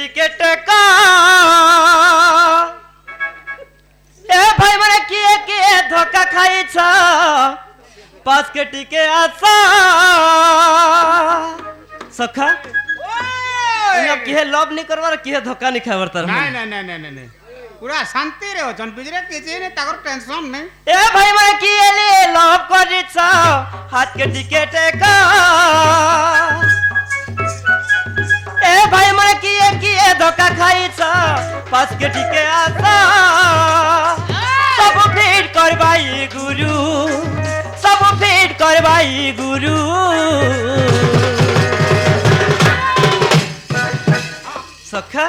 Ticket का ए भाई माने किए धोखा खाई छ पास के टिके आसा सखा इना किए लव नहीं करवार किए धोखा नहीं खावर तर नहीं पूरा शांति रे जन बिजरे किछि ने ताकर टेंशन नहीं ए भाई माने किए ले लव करि छ हाथ के टिकेट का ए भाई माने किए धोखा खाई छ पास के टिके आसा सब भेंट करवाई गुरु सब भेंट करवाई गुरु सखा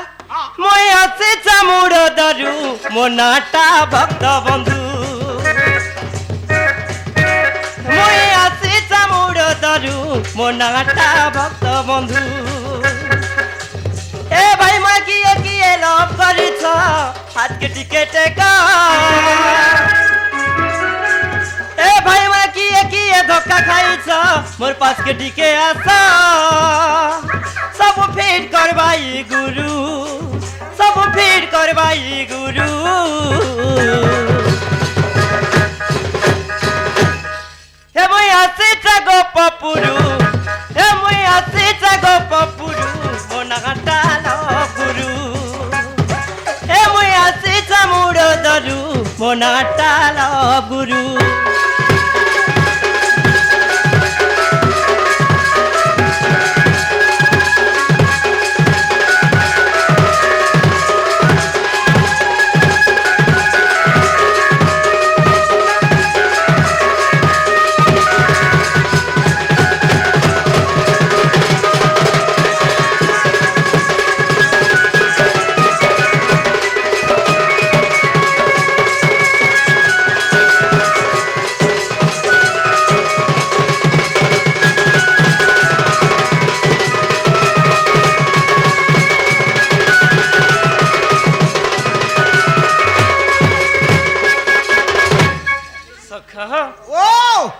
মই আছে চামুড় দারু মোনাটা ভক্ত বন্ধু মই আছে চামুড় দারু মোনাটা ভক্ত বন্ধু এ ভাই মা কিয়ে লভ করিছ হাত কে টিকেট কা এ ভাই মা কিয়ে ধোকা খাইছ মোর পাস কে টিকে আসা सब भेंट करवाई गुरु सब भेंट करवाई गुरु हे মই আছে জাগো পপুরু हे মই আছে জাগো পপুরু মোনাটা ল গুরু हे মই আছে চামুড় দরু মোনাটা ল গুরু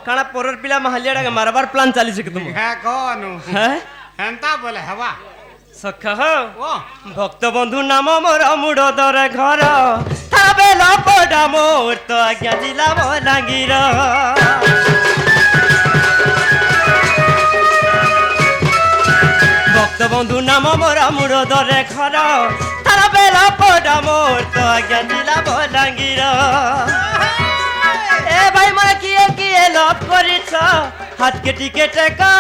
काना पोरर पिला महलियाडा के मारबार प्लान चाली छ तुम है कोन है हेंता बोले हवा सखा हो ओ भक्त बंधु नाम मोर मुड़ दर घर थाबे लपडा मोर तो आज्ञा जिला मोलांगीर भक्त बंधु नाम मोर मुड़ दर घर थाबे लपडा मोर तो आज्ञा जिला मोलांगीर ए भाई माने किए लव करिछ हाथ के टिकेट का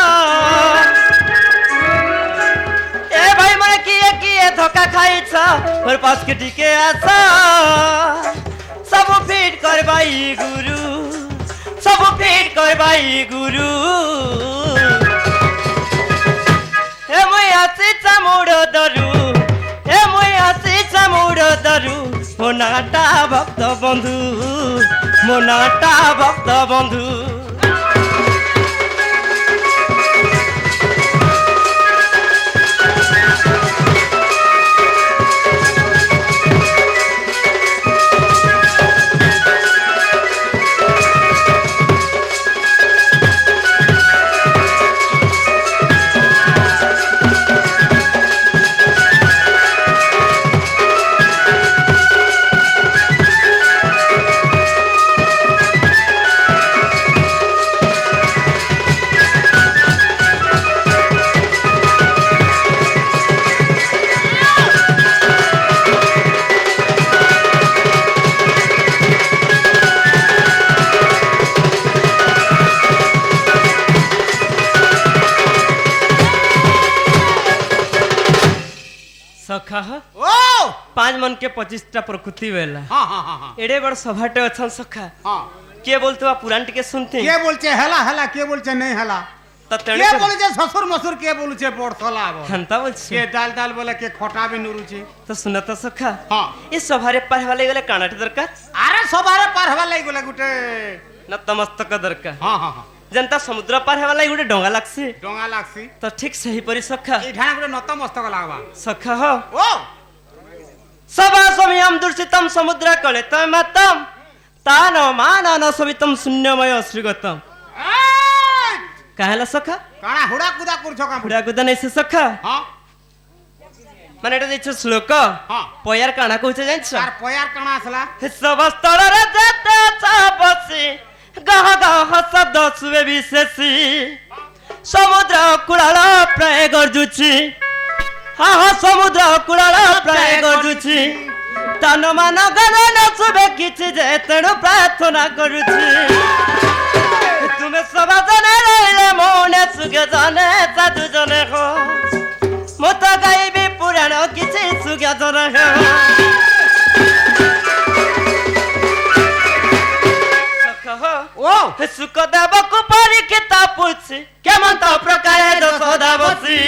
ए भाई माने किए धोखा खाइछ मोर पास के टिके आसा सब भेंट करवाई गुरु सब भेंट करवाई गुरु ए মই আছে চামুড় দরু ए মই আছে চামুড় দরু মোনাটা ভক্ত বন্ধু মোনাটা ভক্ত বন্ধু सखा ओ 5 मन के 25टा प्रकृति वेला हां एडे बड़ सभाटे अछन सखा हां के बोलते बा पुराण के सुनते के बोलचे हला हला के बोलचे नहीं हला त के बोलचे ससुर मसुर के बोलचे पोरथला हंता बोलछे के दाल बोले के खोटा भी नुरुचे तो सुन तो सखा हां इस सभारे पार वाले गले कानाटे दरकार अरे सबारे पार हवा लई गले गुटे नतमस्तक दरकार हां जनता समुद्र पार हवा लई गुटे डोंगा लागसी डोंगा लागसी तो ठीक सही परी सखा ई ठाणे गुटे नतमस्तक लागबा सखा हो ओ सबा सोमियम दुर्सितम समुद्र कले तमतम तानो मानन सवितम शून्यमय श्रीगतम कहला सखा काना हुडा कुदा करछो का हुडा कुदा नहीं से सखा हां মানে এটা দিচ্ছ শ্লোক হ্যাঁ। পয়ার কাଣା কହୁছে জানিছ আর পয়ার কাଣା আসলা সব স্থଳରେ যেতে চাপছি গহ গহ শব্দ শুভে বিশেষী সমুদ্র কুড়াଳ প্রায় গর্জୁଛି হা হা সমুদ্র কুড়াଳ প্রায় গর্জୁଛି তন মান গণ নচুবে কিছু যে তেণু প্রার্থনা করুছি তুমি সব জনে রইলে মনে সুখে জনে সাধু জনে হো ମୁଁ ତ ଗାଇବି ପୁରାଣ କିଛି ସୁଜ୍ଞାତର ও ସୁଖ ଦେବକୁ ପରୀକ୍ଷିତ ପୁଛି କେମନ୍ତ ପ୍ରକାରେ ଯଶୋଦା ବସି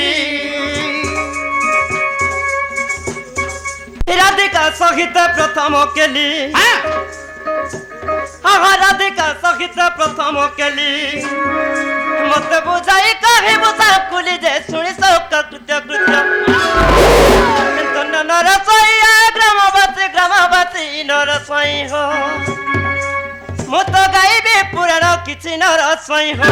ରାଧିକା ସହିତ ପ୍ରଥମ କେଲି হ্যাঁ ରାଧିକା ସହିତ ପ୍ରଥମ କେଲି মতে বুঝাই কাহিব সাকুলি যে শুনি সৌক কৃত্য কৃত্য নরসইয়া গ্রামবাসী নরসই হো মু তো গাইবে পুরাণ কিছু নরসই হো